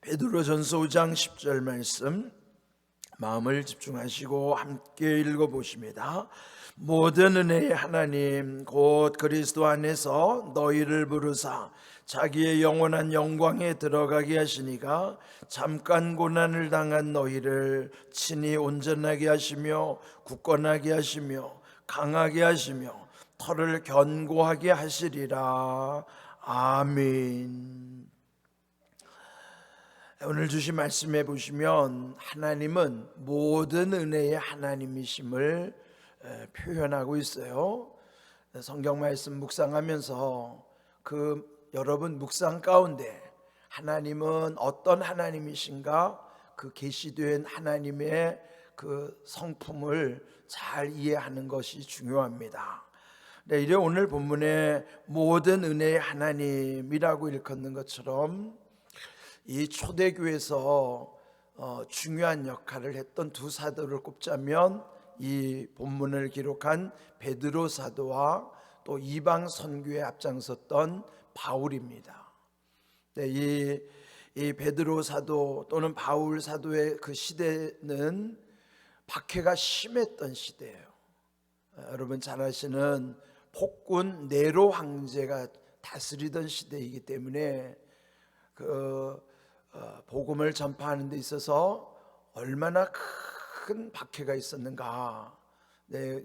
베드로전서 5장 10절 말씀 마음을 집중하시고 함께 읽어보십니다. 모든 은혜의 하나님 곧 그리스도 안에서 너희를 부르사 자기의 영원한 영광에 들어가게 하시니가 잠깐 고난을 당한 너희를 친히 온전하게 하시며 굳건하게 하시며 강하게 하시며 터를 견고하게 하시리라. 아멘. 오늘 주신 말씀에 보시면 하나님은 모든 은혜의 하나님이심을 표현하고 있어요. 성경 말씀 묵상하면서 여러분 묵상 가운데 하나님은 어떤 하나님이신가, 그 계시된 하나님의 그 성품을 잘 이해하는 것이 중요합니다. 이제 오늘 본문에 모든 은혜의 하나님이라고 일컫는 것처럼 이 초대교회에서 중요한 역할을 했던 두 사도를 꼽자면 이 본문을 기록한 베드로 사도와 또 이방 선교에 앞장섰던 바울입니다. 이 베드로 사도 또는 바울 사도의 그 시대는 박해가 심했던 시대예요. 여러분 잘 아시는 폭군 네로 황제가 다스리던 시대이기 때문에 복음을 전파하는 데 있어서 얼마나 큰 박해가 있었는가.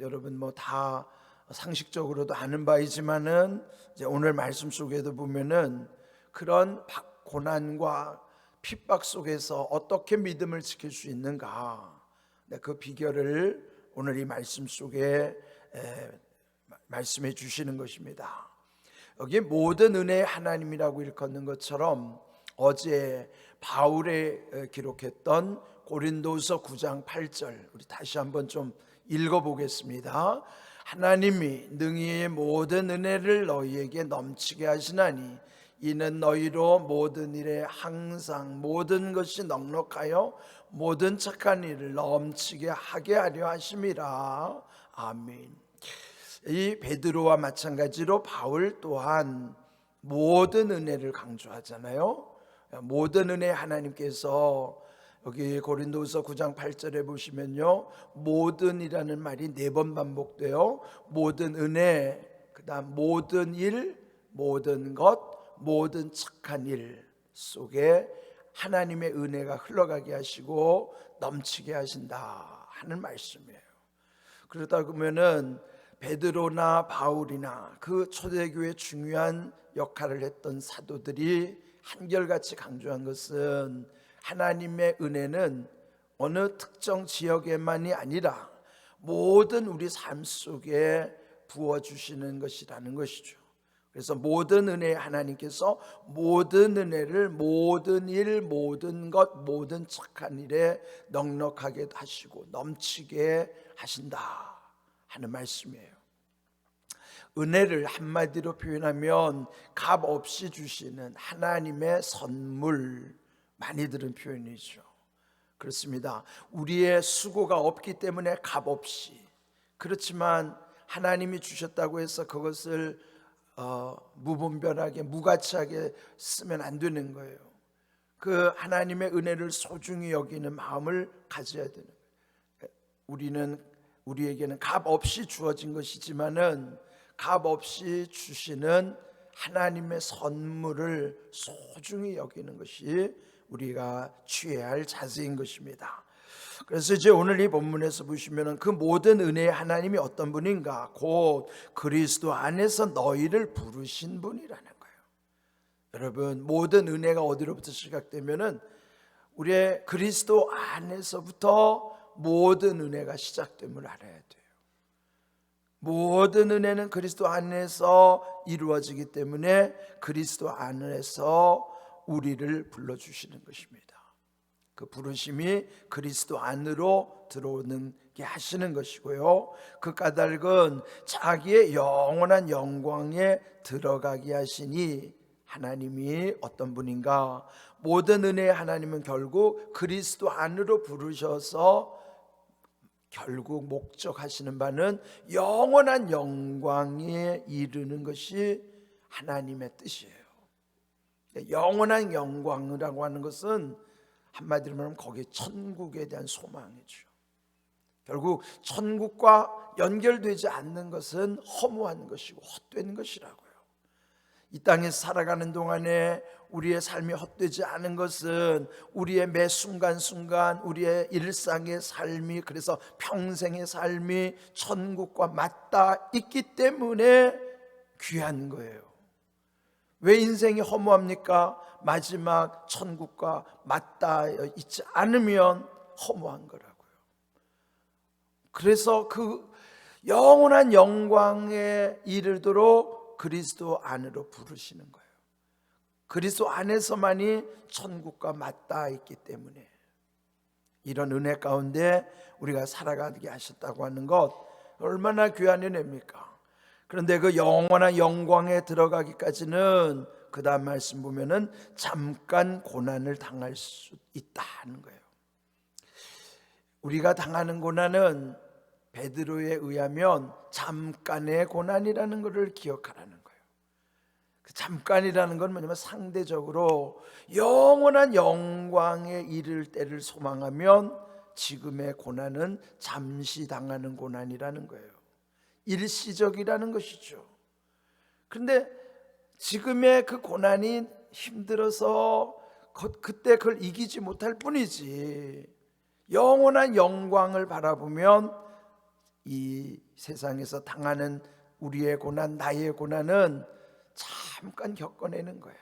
여러분 뭐 다 상식적으로도 아는 바이지만은 이제 오늘 말씀 속에도 보면은 그런 고난과 핍박 속에서 어떻게 믿음을 지킬 수 있는가, 그 비결을 오늘 이 말씀 속에 말씀해 주시는 것입니다. 여기 모든 은혜의 하나님이라고 일컫는 것처럼 어제 바울에 기록했던 고린도서 9장 8절 우리 다시 한번 좀 읽어보겠습니다. 하나님이 능히 모든 은혜를 너희에게 넘치게 하시나니 이는 너희로 모든 일에 항상 모든 것이 넉넉하여 모든 착한 일을 넘치게 하게 하려 하심이라. 아멘. 이 베드로와 마찬가지로 바울 또한 모든 은혜를 강조하잖아요. 모든 은혜 하나님께서 여기 고린도서 9장 8절에 보시면요, 모든이라는 말이 4번 반복돼요. 모든 은혜, 그다음 모든 일, 모든 것, 모든 착한 일 속에 하나님의 은혜가 흘러가게 하시고 넘치게 하신다 하는 말씀이에요. 그러다 보면은 베드로나 바울이나 그 초대교회 중요한 역할을 했던 사도들이 한결같이 강조한 것은 하나님의 은혜는 어느 특정 지역에만이 아니라 모든 우리 삶 속에 부어주시는 것이라는 것이죠. 그래서 모든 은혜 하나님께서 모든 은혜를 모든 일, 모든 것, 모든 착한 일에 넉넉하게 하시고 넘치게 하신다 하는 말씀이에요. 은혜를 한마디로 표현하면 값 없이 주시는 하나님의 선물, 많이 들은 표현이죠. 그렇습니다. 우리의 수고가 없기 때문에 값 없이, 그렇지만 하나님이 주셨다고 해서 그것을 무분별하게 무가치하게 쓰면 안 되는 거예요. 그 하나님의 은혜를 소중히 여기는 마음을 가져야 되는 거예요. 우리에게는 값 없이 주어진 것이지만은 값 없이 주시는 하나님의 선물을 소중히 여기는 것이 우리가 취해야 할 자세인 것입니다. 그래서 이제 오늘 이 본문에서 보시면은 그 모든 은혜의 하나님이 어떤 분인가? 곧 그리스도 안에서 너희를 부르신 분이라는 거예요. 여러분, 모든 은혜가 어디로부터 시작되면은 우리의 그리스도 안에서부터 모든 은혜가 시작됨을 알아야 돼요. 모든 은혜는 그리스도 안에서 이루어지기 때문에 그리스도 안에서 우리를 불러주시는 것입니다. 그 부르심이 그리스도 안으로 들어오는 게 하시는 것이고요, 그 까닭은 자기의 영원한 영광에 들어가게 하시니 하나님이 어떤 분인가? 모든 은혜의 하나님은 결국 그리스도 안으로 부르셔서 결국 목적하시는 바는 영원한 영광에 이르는 것이 하나님의 뜻이에요. 영원한 영광이라고 하는 것은 한마디로 말하면 거기에 천국에 대한 소망이죠. 결국 천국과 연결되지 않는 것은 허무한 것이고 헛된 것이라고요. 이 땅에 살아가는 동안에 우리의 삶이 헛되지 않은 것은 우리의 매 순간순간 우리의 일상의 삶이, 그래서 평생의 삶이 천국과 맞닿아 있기 때문에 귀한 거예요. 왜 인생이 허무합니까? 마지막 천국과 맞닿아 있지 않으면 허무한 거라고요. 그래서 그 영원한 영광에 이르도록 그리스도 안으로 부르시는 거예요. 그리스도 안에서만이 천국과 맞닿아 있기 때문에 이런 은혜 가운데 우리가 살아가게 하셨다고 하는 것 얼마나 귀한 은혜입니까? 그런데 그 영원한 영광에 들어가기까지는 그 다음 말씀 보면은 잠깐 고난을 당할 수 있다는 거예요. 우리가 당하는 고난은 베드로에 의하면 잠깐의 고난이라는 것을 기억하라는 거예요. 그 잠깐이라는 건 뭐냐면 상대적으로 영원한 영광에 이를 때를 소망하면 지금의 고난은 잠시 당하는 고난이라는 거예요. 일시적이라는 것이죠. 그런데 지금의 그 고난이 힘들어서 그때 그걸 이기지 못할 뿐이지, 영원한 영광을 바라보면 이 세상에서 당하는 우리의 고난, 나의 고난은 잠깐 겪어내는 거예요.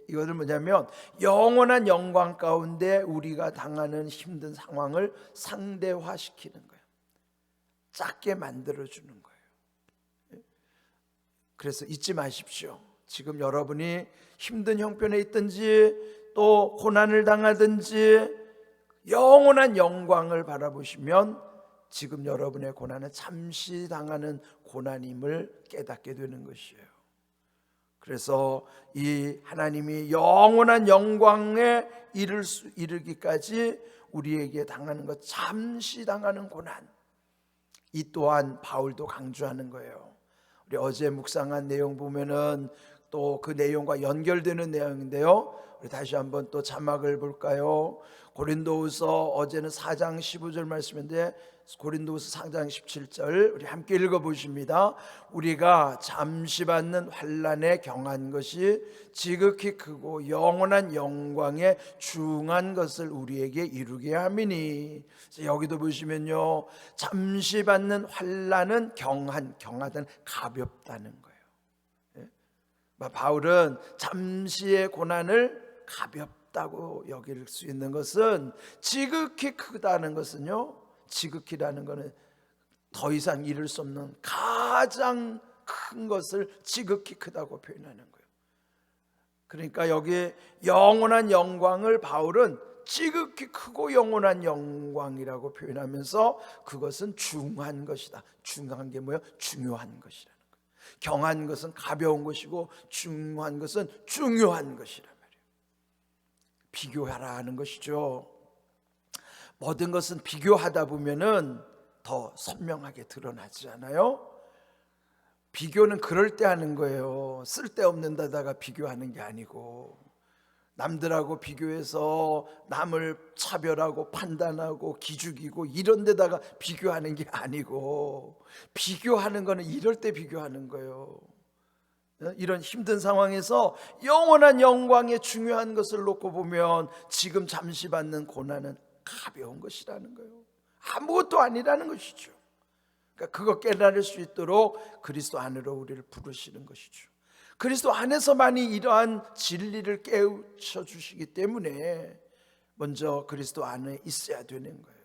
이것은 뭐냐면 영원한 영광 가운데 우리가 당하는 힘든 상황을 상대화시키는 거예요. 작게 만들어주는 거예요. 그래서 잊지 마십시오. 지금 여러분이 힘든 형편에 있든지 또 고난을 당하든지 영원한 영광을 바라보시면 지금 여러분의 고난은 잠시 당하는 고난임을 깨닫게 되는 것이에요. 그래서 이 하나님이 영원한 영광에 이르기까지 우리에게 당하는 것, 잠시 당하는 고난, 이 또한 바울도 강조하는 거예요. 우리 어제 묵상한 내용 보면은 또 그 내용과 연결되는 내용인데요, 우리 다시 한번 또 자막을 볼까요? 고린도후서, 어제는 4장 15절 말씀인데 고린도후서 4장 17절 우리 함께 읽어보십니다. 우리가 잠시 받는 환난에 경한 것이 지극히 크고 영원한 영광에 중한 것을 우리에게 이루게 함이니. 여기도 보시면요, 잠시 받는 환난은 경하다는 가볍다는 거예요. 바울은 잠시의 고난을 가볍다고 여길 수 있는 것은 지극히 크다는 것은요, 지극히라는 것은 더 이상 이룰 수 없는 가장 큰 것을 지극히 크다고 표현하는 거예요. 그러니까 여기 영원한 영광을 바울은 지극히 크고 영원한 영광이라고 표현하면서 그것은 중한 것이다. 중한 게 뭐예요? 중요한 것이라는 거예요. 경한 것은 가벼운 것이고 중한 것은 중요한 것이란 말이에요. 비교하라 하는 것이죠. 모든 것은 비교하다 보면은 더 선명하게 드러나지 않아요? 비교는 그럴 때 하는 거예요. 쓸데없는 데다가 비교하는 게 아니고, 남들하고 비교해서 남을 차별하고 판단하고 기죽이고 이런 데다가 비교하는 게 아니고, 비교하는 거는 이럴 때 비교하는 거예요. 이런 힘든 상황에서 영원한 영광의 중요한 것을 놓고 보면 지금 잠시 받는 고난은 가벼운 것이라는 거예요. 아무것도 아니라는 것이죠. 그러니까 그거 깨달을 수 있도록 그리스도 안으로 우리를 부르시는 것이죠. 그리스도 안에서만이 이러한 진리를 깨우쳐 주시기 때문에 먼저 그리스도 안에 있어야 되는 거예요.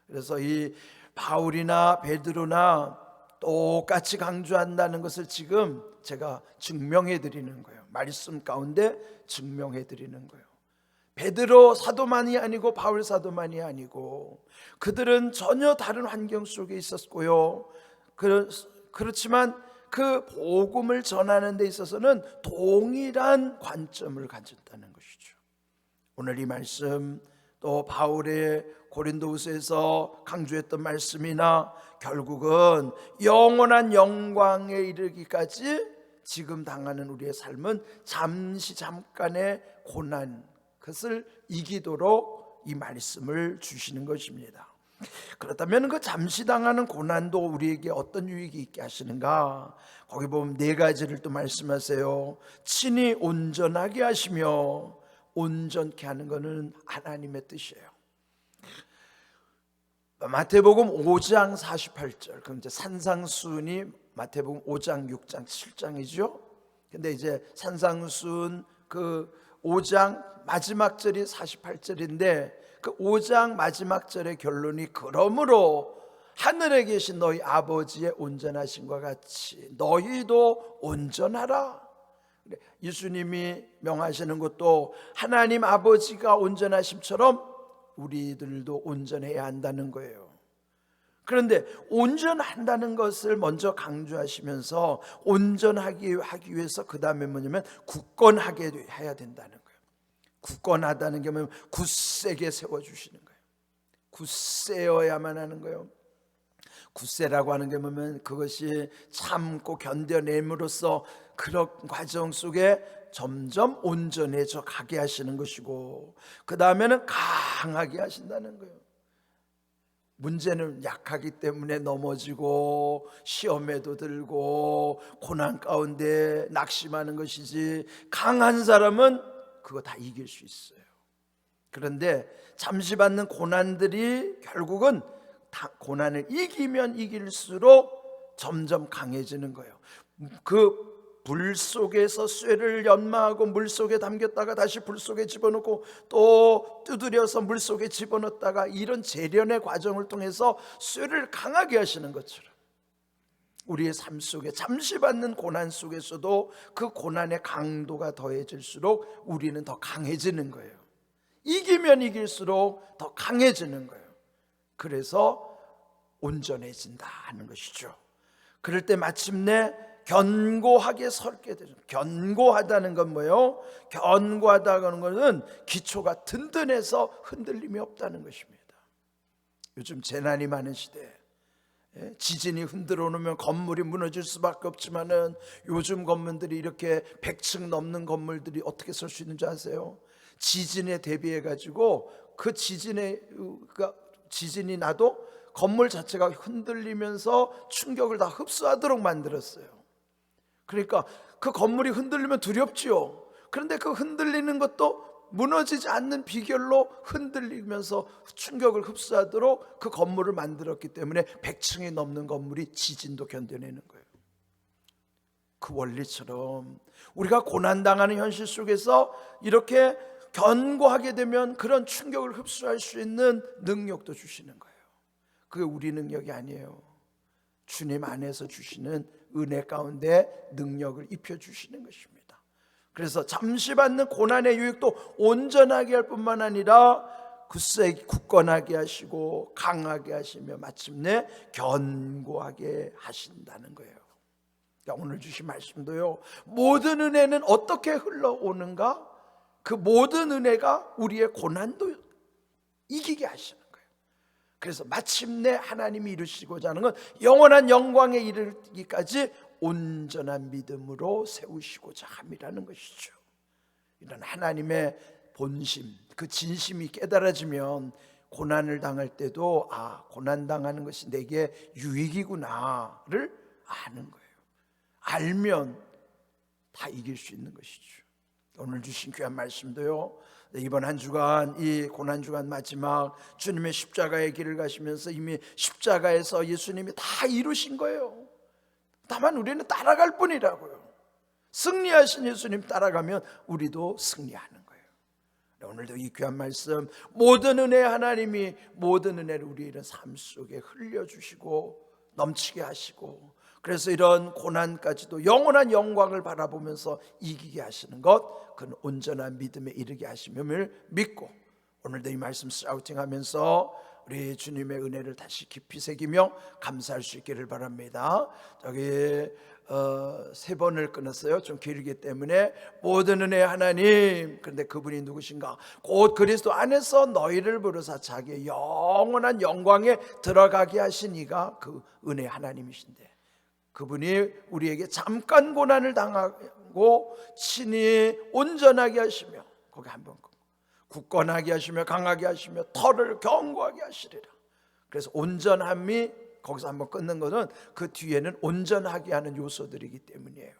그래서 이 바울이나 베드로나 똑같이 강조한다는 것을 지금 제가 증명해 드리는 거예요. 말씀 가운데 증명해 드리는 거예요. 베드로 사도만이 아니고 바울 사도만이 아니고 그들은 전혀 다른 환경 속에 있었고요. 그렇지만 그 복음을 전하는 데 있어서는 동일한 관점을 가졌다는 것이죠. 오늘 이 말씀, 또 바울의 고린도후서에서 강조했던 말씀이나 결국은 영원한 영광에 이르기까지 지금 당하는 우리의 삶은 잠시 잠깐의 고난, 그것을 이기도록 이 말씀을 주시는 것입니다. 그렇다면 그 잠시 당하는 고난도 우리에게 어떤 유익이 있게 하시는가? 거기 보면 네 가지를 또 말씀하세요. 친히 온전하게 하시며, 온전케 하는 것은 하나님의 뜻이에요. 마태복음 5장 48절, 그럼 이제 산상수훈이 마태복음 5장, 6장, 7장이죠. 근데 이제 산상수훈 그 5장 마지막 절이 48절인데, 그 5장 마지막 절의 결론이 그러므로 하늘에 계신 너희 아버지의 온전하심과 같이 너희도 온전하라. 예수님이 명하시는 것도 하나님 아버지가 온전하심처럼 우리들도 온전해야 한다는 거예요. 그런데 온전한다는 것을 먼저 강조하시면서 온전하기 위해서 그 다음에 뭐냐면 굳건하게 해야 된다는 거예요. 굳건하다는 게 뭐냐면 굳세게 세워주시는 거예요. 굳세어야만 하는 거예요. 굳세라고 하는 게 뭐냐면 그것이 참고 견뎌냄으로써 그런 과정 속에 점점 온전해져 가게 하시는 것이고, 그 다음에는 강하게 하신다는 거예요. 문제는 약하기 때문에 넘어지고 시험에도 들고 고난 가운데 낙심하는 것이지, 강한 사람은 그거 다 이길 수 있어요. 그런데 잠시 받는 고난들이 결국은 고난을 이기면 이길수록 점점 강해지는 거예요. 그 불 속에서 쇠를 연마하고 물 속에 담겼다가 다시 불 속에 집어넣고 또 두드려서 물 속에 집어넣었다가, 이런 재련의 과정을 통해서 쇠를 강하게 하시는 것처럼 우리의 삶 속에 잠시 받는 고난 속에서도 그 고난의 강도가 더해질수록 우리는 더 강해지는 거예요. 이기면 이길수록 더 강해지는 거예요. 그래서 온전해진다 하는 것이죠. 그럴 때 마침내 견고하게 설게 되죠. 견고하다는 건 뭐예요? 견고하다는 것은 기초가 든든해서 흔들림이 없다는 것입니다. 요즘 재난이 많은 시대에 지진이 흔들어 놓으면 건물이 무너질 수밖에 없지만은, 요즘 건물들이 이렇게 100층 넘는 건물들이 어떻게 설 수 있는 줄 아세요? 지진에 대비해 가지고 그 지진이 나도 건물 자체가 흔들리면서 충격을 다 흡수하도록 만들었어요. 그러니까 그 건물이 흔들리면 두렵지요. 그런데 그 흔들리는 것도 무너지지 않는 비결로 흔들리면서 충격을 흡수하도록 그 건물을 만들었기 때문에 100층이 넘는 건물이 지진도 견뎌내는 거예요. 그 원리처럼 우리가 고난당하는 현실 속에서 이렇게 견고하게 되면 그런 충격을 흡수할 수 있는 능력도 주시는 거예요. 그게 우리 능력이 아니에요. 주님 안에서 주시는 은혜 가운데 능력을 입혀주시는 것입니다. 그래서 잠시 받는 고난의 유익도 온전하게 할 뿐만 아니라 굳건하게 하시고 강하게 하시며 마침내 견고하게 하신다는 거예요. 그러니까 오늘 주신 말씀도요, 모든 은혜는 어떻게 흘러오는가? 그 모든 은혜가 우리의 고난도 이기게 하시는 거예요. 그래서 마침내 하나님이 이루시고자 하는 건 영원한 영광에 이르기까지 온전한 믿음으로 세우시고자 함이라는 것이죠. 이런 하나님의 본심, 그 진심이 깨달아지면 고난을 당할 때도 고난 당하는 것이 내게 유익이구나를 아는 거예요. 알면 다 이길 수 있는 것이죠. 오늘 주신 귀한 말씀도요, 이번 한 주간, 이 고난 주간 마지막 주님의 십자가의 길을 가시면서 이미 십자가에서 예수님이 다 이루신 거예요. 다만 우리는 따라갈 뿐이라고요. 승리하신 예수님 따라가면 우리도 승리하는 거예요. 오늘도 이 귀한 말씀, 모든 은혜 하나님이 모든 은혜를 우리의 삶 속에 흘려주시고 넘치게 하시고, 그래서 이런 고난까지도 영원한 영광을 바라보면서 이기게 하시는 것, 그는 온전한 믿음에 이르게 하심을 믿고, 오늘도 이 말씀 샤우팅하면서 우리 주님의 은혜를 다시 깊이 새기며 감사할 수 있기를 바랍니다. 저기 3번을 끊었어요. 좀 길기 때문에. 모든 은혜 하나님, 그런데 그분이 누구신가? 곧 그리스도 안에서 너희를 부르사 자기의 영원한 영광에 들어가게 하신 이가 그 은혜 하나님이신데, 그분이 우리에게 잠깐 고난을 당하고 친히 온전하게 하시며, 거기 한번 굳건하게 하시며 강하게 하시며 털을 견고하게 하시리라. 그래서 온전함이 거기서 한번 끊는 것은 그 뒤에는 온전하게 하는 요소들이기 때문이에요.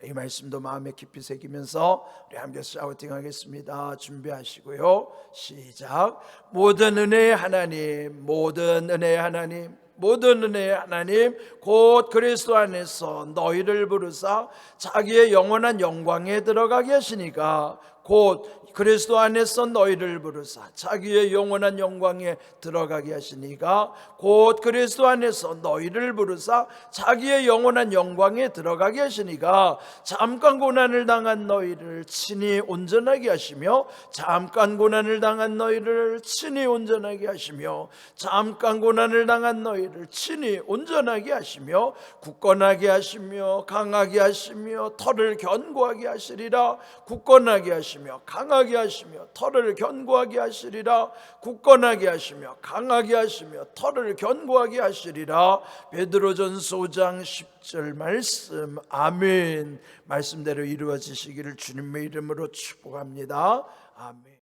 이 말씀도 마음에 깊이 새기면서 우리 함께 샤우팅 하겠습니다. 준비하시고요. 시작. 모든 은혜의 하나님, 모든 은혜의 하나님, 모든 은혜의 하나님, 곧 그리스도 안에서 너희를 부르사 자기의 영원한 영광에 들어가게 하시니까, 곧 그리스도 안에서 너희를 부르사 자기의 영원한 영광에 들어가게 하시니가, 곧 그리스도 안에서 너희를 부르사 자기의 영원한 영광에 들어가게 하시니가, 잠깐 고난을 당한 너희를 친히 온전하게 하시며, 잠깐 고난을 당한 너희를 친히 온전하게 하시며, 잠깐 고난을 당한 너희를 친히 온전하게 하시며, 굳건하게 하시며 강하게 하시며 털을 견고하게 하시리라. 굳건하게 하시며 강하게 하시며 털을 견고하게 하시리라. 굳건하게 하시며 강하게 하시며 털을 견고하게 하시리라. 베드로전서 5장 10절 말씀. 아멘. 말씀대로 이루어지시기를 주님의 이름으로 축복합니다. 아멘.